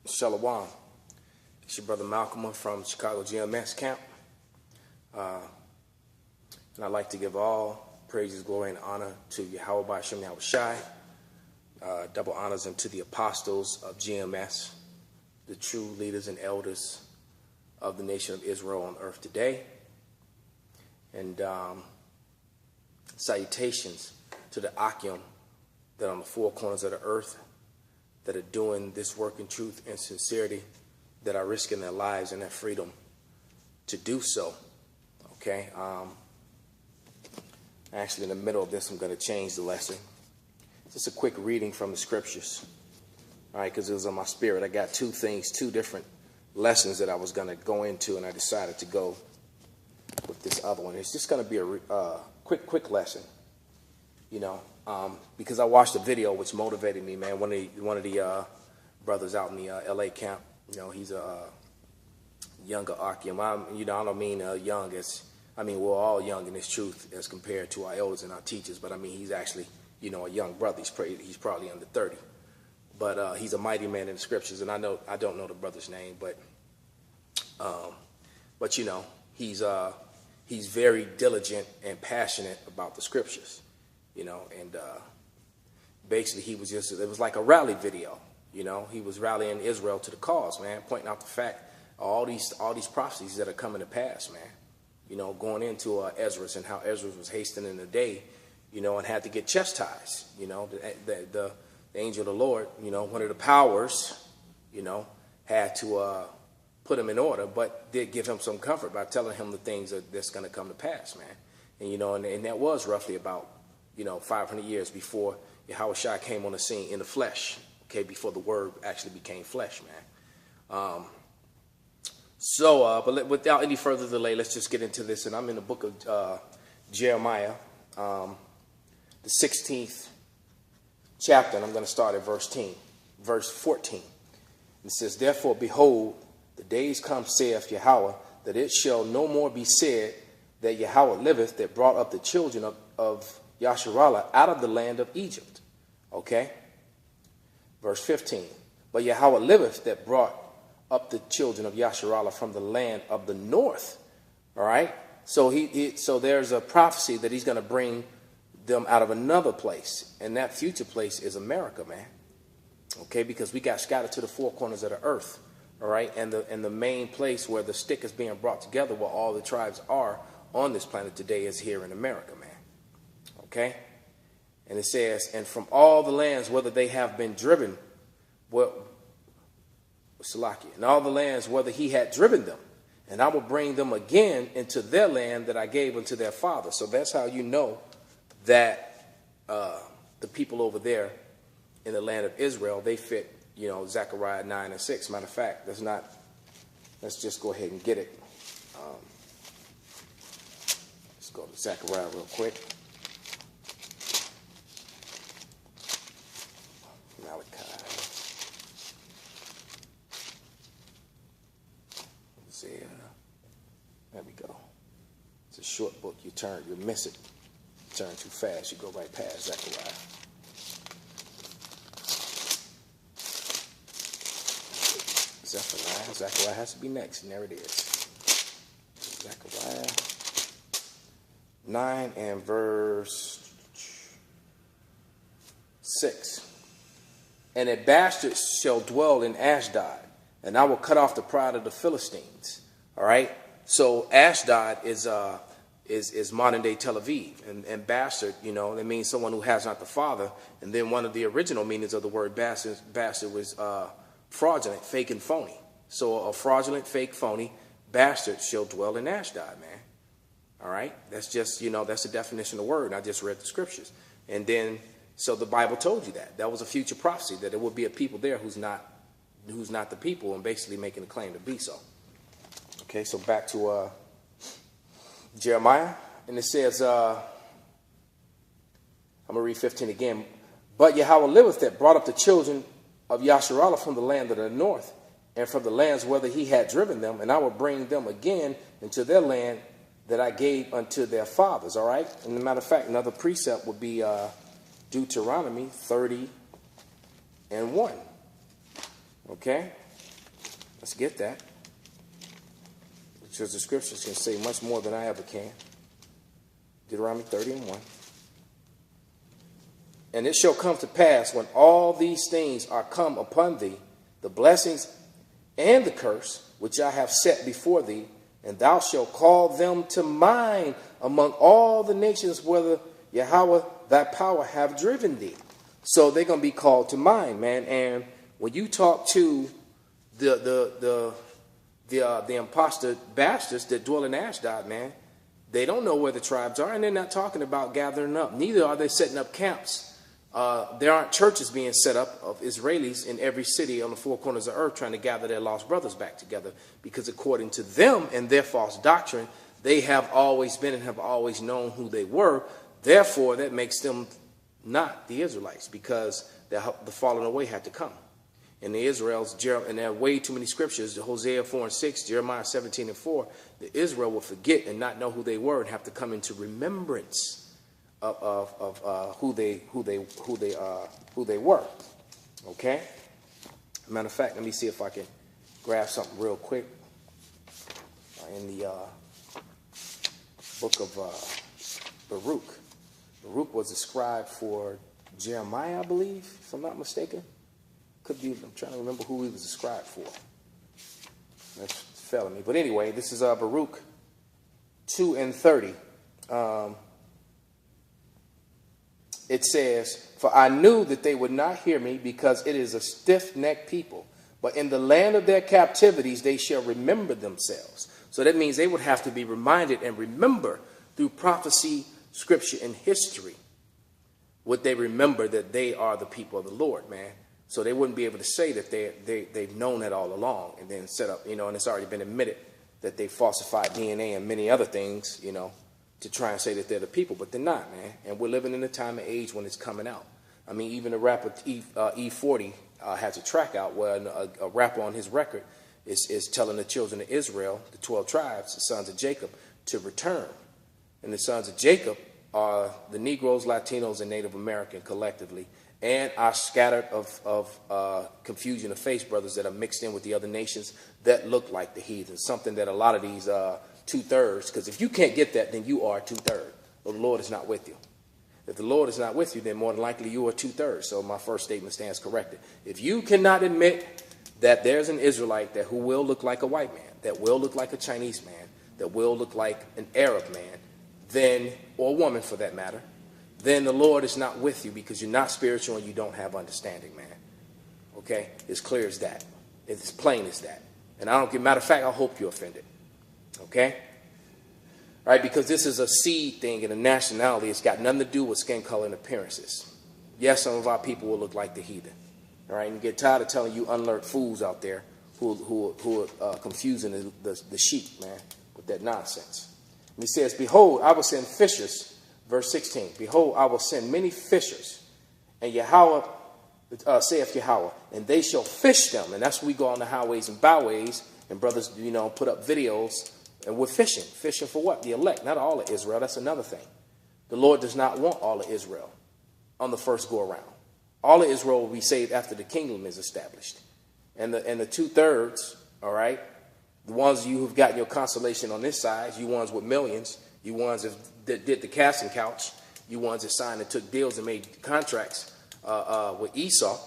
Shalom. It's your brother Malcolm from Chicago GMS camp. And I'd like to give all praises, glory, and honor to Yahweh B'Shem Yahweh Shai. Double honors unto the apostles of GMS, the true leaders and elders of the nation of Israel on earth today. And salutations to the Akim that are on the four corners of the earth that are doing this work in truth and sincerity, that are risking their lives and their freedom to do so. Okay, actually in the middle of this I'm going to change the lesson. Just a quick reading from the scriptures, all right, because it was on my spirit. I got two different lessons that I was going to go into, and I decided to go with this other one. It's just going to be a quick lesson, you know, because I watched a video which motivated me, man. One of the brothers out in the LA camp, you know, he's a younger Akim. I don't mean young as, I mean, we're all young in this truth as compared to our elders and our teachers, but I mean, he's actually, you know, a young brother. He's probably under 30, but he's a mighty man in the scriptures. And I don't know the brother's name, but you know, he's very diligent and passionate about the scriptures, you know, and basically it was like a rally video, you know. He was rallying Israel to the cause, man, pointing out the fact all these prophecies that are coming to pass, man, you know, going into Ezra and how Ezra was hastening the day, you know, and had to get chastised, you know. The angel of the Lord, you know, one of the powers, you know, had to put him in order, but did give him some comfort by telling him the things that's going to come to pass, man. And, you know, and that was roughly about, you know, 500 years before Yahweh Shai came on the scene in the flesh, okay, before the word actually became flesh, man. But without any further delay, let's just get into this. And I'm in the book of Jeremiah, the 16th chapter, and I'm going to start at verse 14. It says, "Therefore, behold, the days come, saith Yahweh, that it shall no more be said that Yahweh liveth, that brought up the children of Yasharallah out of the land of Egypt." Okay? Verse 15. "But Yahweh liveth, that brought up the children of Yasharallah from the land of the north." All right? So so there's a prophecy that he's going to bring them out of another place. And that future place is America, man. Okay? Because we got scattered to the four corners of the earth. All right? And the main place where the stick is being brought together, where all the tribes are on this planet today, is here in America, man. Okay? And it says, "And from all the lands, whether they have been driven, and all the lands, whether he had driven them, and I will bring them again into their land that I gave unto their father." So that's how you know that the people over there in the land of Israel, they fit, you know, Zechariah 9 and 6. Matter of fact, let's just go ahead and get it. Let's go to Zechariah real quick. There we go. It's a short book. You miss it. Turn too fast, you go right past Zechariah. Zechariah has to be next, and there it is. Zechariah 9 and verse 6. "And a bastard shall dwell in Ashdod, and I will cut off the pride of the Philistines." All right. So Ashdod is modern day Tel Aviv, and bastard, you know, that means someone who has not the father. And then one of the original meanings of the word bastard was fraudulent, fake, and phony. So a fraudulent, fake, phony bastard shall dwell in Ashdod, man. All right. That's just, you know, that's the definition of the word. And I just read the scriptures, and then so the Bible told you that was a future prophecy, that there would be a people there who's not the people, and basically making a claim to be so. Okay, so back to Jeremiah, and it says, I'm going to read 15 again. "But Yahweh liveth, that brought up the children of Yasharallah from the land of the north, and from the lands whether he had driven them, and I will bring them again into their land that I gave unto their fathers." All right, and as a matter of fact, another precept would be Deuteronomy 30 and 1. Okay, Let's get that. Because the scriptures can say much more than I ever can. Deuteronomy 30:1. And it shall come to pass when all these things are come upon thee, the blessings and the curse which I have set before thee, and thou shalt call them to mind among all the nations whither Yahweh thy power have driven thee. So they're going to be called to mind, man. And when you talk to the imposter bastards that dwell in Ashdod, man, they don't know where the tribes are, and they're not talking about gathering up. Neither are they setting up camps. There aren't churches being set up of Israelis in every city on the four corners of earth trying to gather their lost brothers back together, because according to them and their false doctrine, they have always been and have always known who they were. Therefore, that makes them not the Israelites, because the falling away had to come. And the Israel's, and there are way too many scriptures, Hosea 4:6, Jeremiah 17:4, the Israel will forget and not know who they were and have to come into remembrance of who they were. Okay. Matter of fact, let me see if I can grab something real quick in the book of Baruch. Baruch was a scribe for Jeremiah, I believe, if I'm not mistaken. Could be. I'm trying to remember who he was a scribe for. That's failing me. But anyway, this is Baruch 2:30. It says, "For I knew that they would not hear me, because it is a stiff-necked people. But in the land of their captivities they shall remember themselves." So that means they would have to be reminded and remember through prophecy, scripture, and history. Would they remember that they are the people of the Lord, man? So they wouldn't be able to say that they've known that all along and then set up, and it's already been admitted that they falsified DNA and many other things, to try and say that they're the people, but they're not, man. And we're living in a time and age when it's coming out. I mean, even the rapper E40 has a track out where a rapper on his record is telling the children of Israel, the 12 tribes, the sons of Jacob, to return. And the sons of Jacob are the Negroes, Latinos, and Native American collectively, and our scattered of confusion of face brothers that are mixed in with the other nations that look like the heathen. Something that a lot of these two-thirds, because if you can't get that, then you are two-thirds. Well, the Lord is not with you. If the Lord is not with you, then more than likely you are two-thirds. So my first statement stands corrected. If you cannot admit that there's an Israelite who will look like a white man, that will look like a Chinese man, that will look like an Arab man, then, or woman for that matter, then the Lord is not with you, because you're not spiritual and you don't have understanding, man. Okay? It's clear as that. It's as plain as that. And I don't give, matter of fact, I hope you're offended. Okay? All right, because this is a seed thing and a nationality. It's got nothing to do with skin color and appearances. Yes, some of our people will look like the heathen. All right, and you get tired of telling you unlearned fools out there who are confusing the sheep, man, with that nonsense. And he says, "Behold, I will send fishers," verse 16, "Behold, I will send many fishers, and Yahweh, saith Yahweh, and they shall fish them." And that's when we go on the highways and byways, and brothers, put up videos, and we're fishing. Fishing for what? The elect, not all of Israel. That's another thing. The Lord does not want all of Israel on the first go around. All of Israel will be saved after the kingdom is established. And the two-thirds, all right, the ones you who've gotten your consolation on this side, you ones with millions, you ones that did the casting couch, you ones that signed and took deals and made contracts with Esau,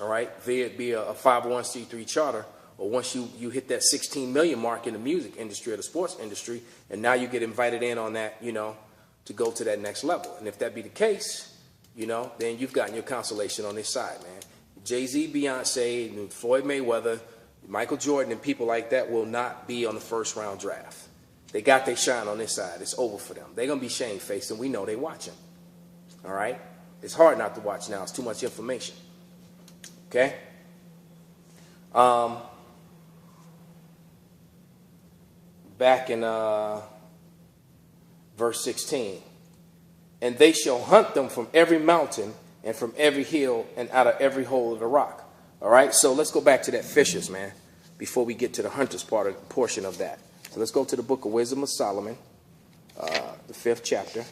all right, via it be a 501c3 charter, or once you hit that 16 million mark in the music industry or the sports industry, and now you get invited in on that, to go to that next level. And if that be the case, then you've gotten your consolation on this side, man. Jay-Z, Beyonce, Floyd Mayweather, Michael Jordan, and people like that will not be on the first round draft. They got their shine on this side. It's over for them. They're going to be shame-faced, and we know they're watching. All right? It's hard not to watch now. It's too much information. Okay? Back in verse 16. "And they shall hunt them from every mountain and from every hill and out of every hole of the rock." All right? So let's go back to that fishers, man, before we get to the hunters portion of that. So let's go to the book of Wisdom of Solomon, the 5th chapter.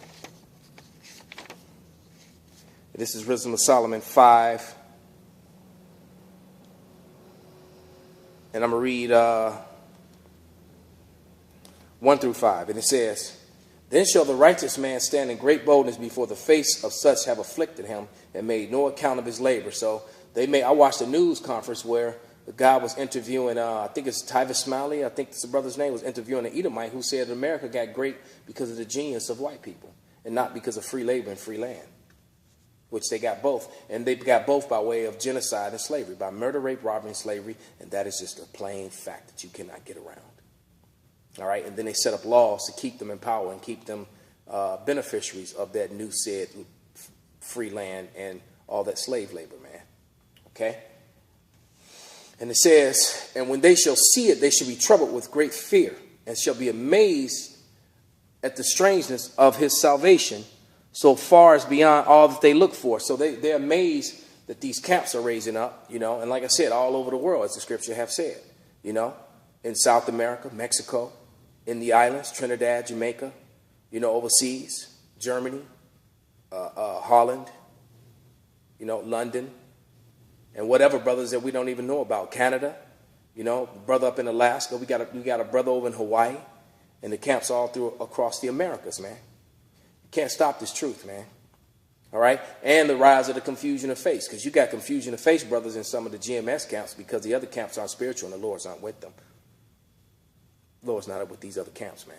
This is Wisdom of Solomon 5 And I'm going to read 1 through 5. And it says, then shall the righteous man stand in great boldness before the face of such have afflicted him and made no account of his labor. So I watched a news conference where the guy was interviewing, I think it's Tyvis Smiley, I think the brother's name, was interviewing an Edomite who said America got great because of the genius of white people and not because of free labor and free land, which they got both. And they got both by way of genocide and slavery, by murder, rape, robbery, and slavery. And that is just a plain fact that you cannot get around. All right. And then they set up laws to keep them in power and keep them beneficiaries of that new said free land and all that slave labor, man. Okay. And it says, and when they shall see it, they shall be troubled with great fear and shall be amazed at the strangeness of his salvation, so far as beyond all that they look for. So they're amazed that these camps are raising up, you know, and like I said, all over the world, as the scripture have said, you know, in South America, Mexico, in the islands, Trinidad, Jamaica, you know, overseas, Germany, Holland, you know, London, and whatever brothers that we don't even know about, Canada, you know, brother up in Alaska, we got a brother over in Hawaii, and the camps all through across the Americas, man. You can't stop this truth, man. All right? And the rise of the confusion of faith, because you got confusion of faith brothers in some of the GMS camps because the other camps aren't spiritual and the Lord's not with them. The Lord's not with these other camps, man.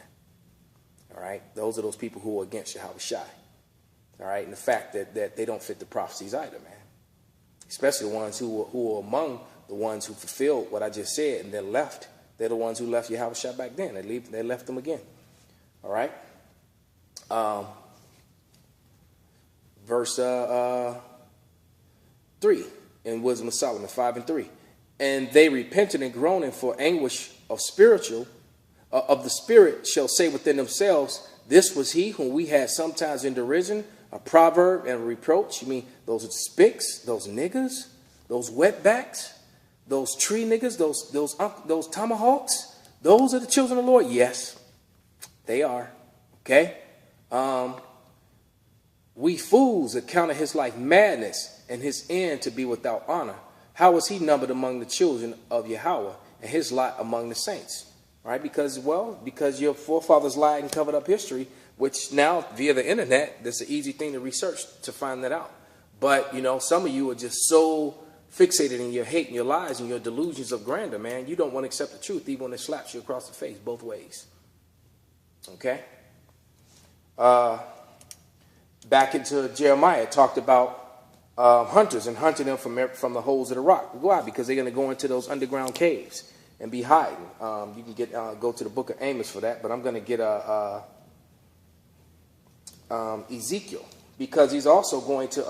All right? Those are those people who are against Yahweh Shai. All right? And the fact that they don't fit the prophecies either, man. Especially the ones who are among the ones who fulfilled what I just said and then left. They're the ones who left Yahweh Shai back then. They left them again. All right? Verse 3 in Wisdom of Solomon, 5 and 3. And they repented and groaning for anguish of the spirit shall say within themselves, this was he whom we had sometimes in derision, a proverb and a reproach. You mean those spics, those niggas, those wetbacks, those tree niggas, those tomahawks? Those are the children of the Lord? Yes, they are. Okay? We fools accounted his life madness and his end to be without honor. How was he numbered among the children of Yahweh and his lot among the saints? Right? Because your forefathers lied and covered up history, which now via the internet, that's an easy thing to research to find that out. But, you know, some of you are just so fixated in your hate and your lies and your delusions of grandeur, man. You don't want to accept the truth even when it slaps you across the face both ways. Okay? Back into Jeremiah, it talked about hunters and hunting them from the holes of the rock. Why? Because they're going to go into those underground caves and be hiding. You can go to the book of Amos for that, but I'm going to get Ezekiel, because he's also going to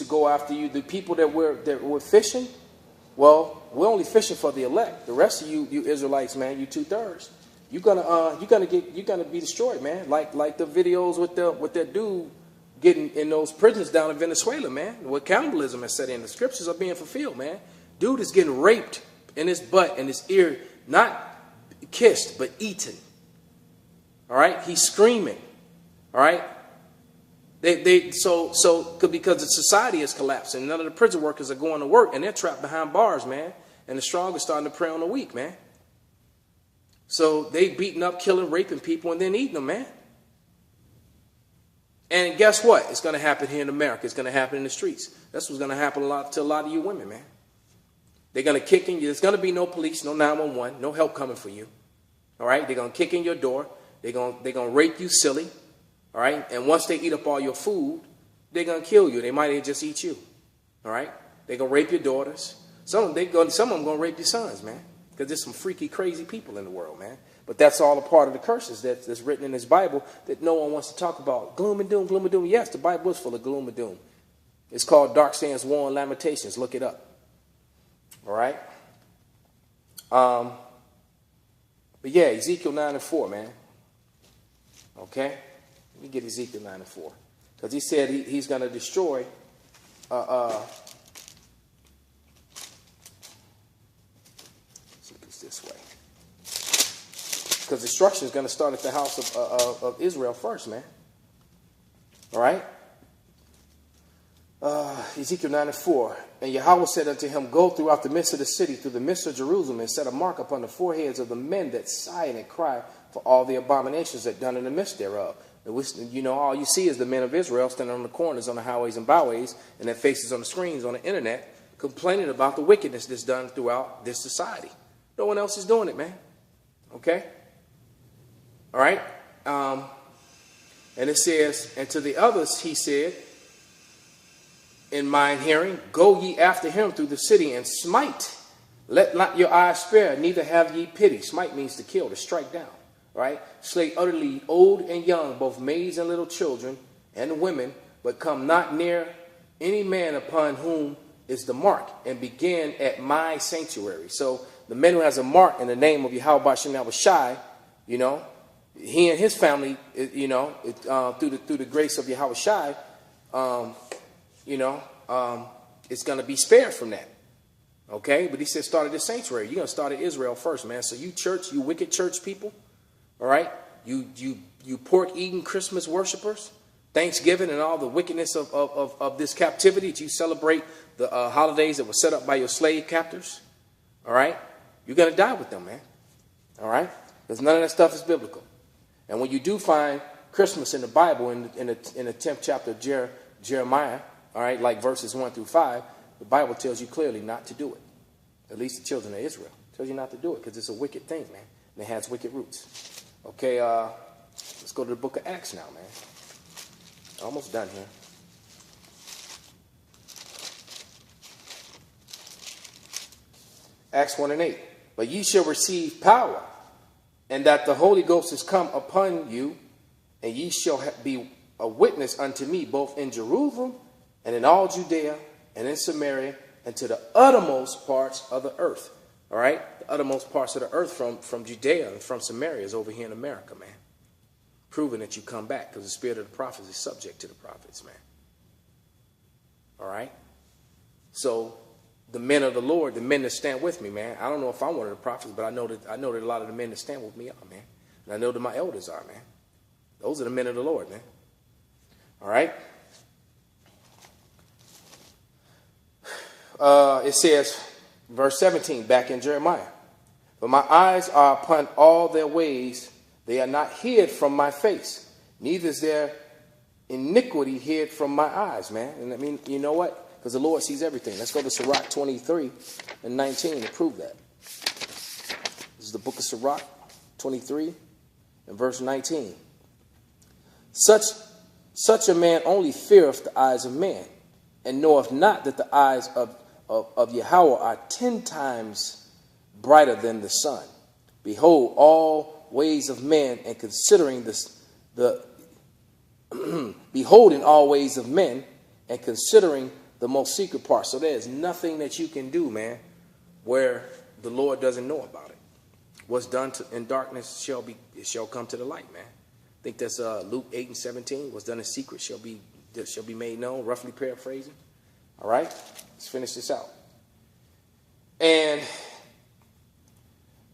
go after you. The people that we're fishing, well, we're only fishing for the elect. The rest of you Israelites, man, you 2/3. You're gonna be destroyed, man. Like the videos with that dude getting in those prisons down in Venezuela, man. What cannibalism has set in. The scriptures are being fulfilled, man. Dude is getting raped in his butt and his ear, not kissed, but eaten. All right? He's screaming. All right? So because the society is collapsing, none of the prison workers are going to work, and they're trapped behind bars, man. And the strong are starting to prey on the weak, man. So they beating up, killing, raping people, and then eating them, man. And guess what? It's going to happen here in America. It's going to happen in the streets. That's what's going to happen to a lot of you women, man. They're going to kick in you. There's going to be no police, no 911, no help coming for you. All right? They're going to kick in your door. They're going to rape you silly. All right? And once they eat up all your food, they're going to kill you. They might just eat you. All right? They're going to rape your daughters. Some of them going to rape your sons, man. Because there's some freaky, crazy people in the world, man. But that's all a part of the curses that's written in this Bible that no one wants to talk about. Gloom and doom, gloom and doom. Yes, the Bible is full of gloom and doom. It's called Dark Sayings, War, and Lamentations. Look it up. All right? But yeah, Ezekiel 9 and 4, man. Okay? Let me get Ezekiel 9 and 4. Because he said he's going to destroy... this way, because destruction is going to start at the house of Israel first, man. All right. Ezekiel 9:4. And Yahweh said unto him, Go throughout the midst of the city, through the midst of Jerusalem, and set a mark upon the foreheads of the men that sigh and cry for all the abominations that done in the midst thereof. You know, all you see is the men of Israel standing on the corners, on the highways and byways, and their faces on the screens, on the internet, complaining about the wickedness that's done throughout this society. No one else is doing it, man. Okay? All right? And it says, and to the others he said, in mine hearing, go ye after him through the city and smite. Let not your eyes spare, neither have ye pity. Smite means to kill, to strike down. Right? Slay utterly old and young, both maids and little children and women, but come not near any man upon whom is the mark, and begin at my sanctuary. So the man who has a mark in the name of Yahweh B'Shem Shai, you know, he and his family, you know, through the grace of Yahweh Shai, you know, it's going to be spared from that. Okay? But he said start at the sanctuary. You're going to start at Israel first, man. So you church, you wicked church people, all right? You pork-eating Christmas worshipers, Thanksgiving and all the wickedness of this captivity that you celebrate, the holidays that were set up by your slave captors, all right? You're going to die with them, man, all right? Because none of that stuff is biblical. And when you do find Christmas in the Bible, in the 10th chapter of Jeremiah, all right, like verses 1 through 5, the Bible tells you clearly not to do it. At least the children of Israel. It tells you not to do it because it's a wicked thing, man. And it has wicked roots. Okay, let's go to the book of Acts now, man. Almost done here. Acts 1:8. But ye shall receive power, and that the Holy Ghost is come upon you, and ye shall be a witness unto me, both in Jerusalem and in all Judea and in Samaria, and to the uttermost parts of the earth. All right? The uttermost parts of the earth from Judea and from Samaria is over here in America, man. Proving that you come back, because the spirit of the prophets is subject to the prophets, man. All right? So the men of the Lord, the men that stand with me, man. I don't know if I'm one of the prophets, but I know that a lot of the men that stand with me are, man. And I know that my elders are, man. Those are the men of the Lord, man. All right? It says, verse 17, back in Jeremiah. But my eyes are upon all their ways. They are not hid from my face. Neither is there iniquity hid from my eyes, man. And I mean, you know what? Because the Lord sees everything. Let's go to Sirach 23 and 19 to prove that. This is the book of Sirach 23 and verse 19. Such a man only feareth the eyes of man, and knoweth not that the eyes of Yahweh are 10 times brighter than the sun. Behold, all ways of men, and considering beholding all ways of men, and considering the most secret part. So there's nothing that you can do, man, where the Lord doesn't know about it. What's done in darkness shall come to the light, man. I think that's Luke 8 and 17. What's done in secret shall be made known, roughly paraphrasing. All right, let's finish this out. And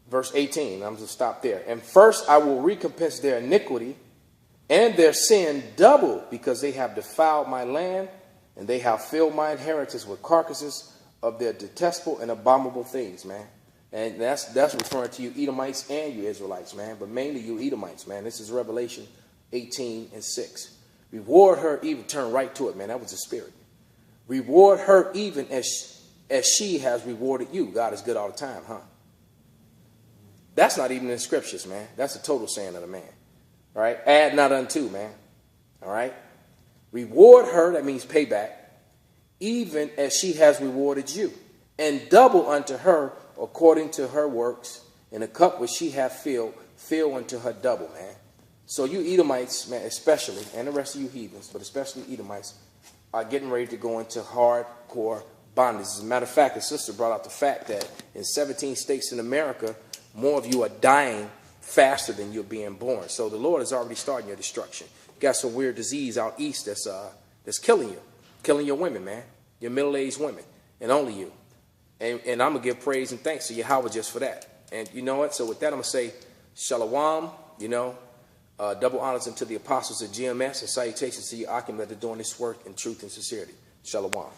verse 18, I'm going to stop there. And first I will recompense their iniquity and their sin double, because they have defiled my land, and they have filled my inheritance with carcasses of their detestable and abominable things, man. And that's referring to you Edomites and you Israelites, man. But mainly you Edomites, man. This is Revelation 18 and 6. Reward her even, turn right to it, man. That was the spirit. Reward her even as she has rewarded you. God is good all the time, huh? That's not even in the scriptures, man. That's a total saying of the man. All right? Add not unto, man. All right? Reward her, that means payback, even as she has rewarded you, and double unto her according to her works, and the cup which she hath filled, fill unto her double, man. So you Edomites, man, especially, and the rest of you heathens, but especially Edomites, are getting ready to go into hardcore bondage. As a matter of fact, the sister brought out the fact that in 17 states in America, more of you are dying faster than you're being born. So the Lord is already starting your destruction. You got some weird disease out east that's killing you, killing your women, man, your middle-aged women, and only you. And I'm going to give praise and thanks to Yahweh just for that. And you know what? So with that, I'm going to say shalom, you know, double honors unto the apostles of GMS, and salutations to you, Akim, that are doing this work in truth and sincerity. Shalom.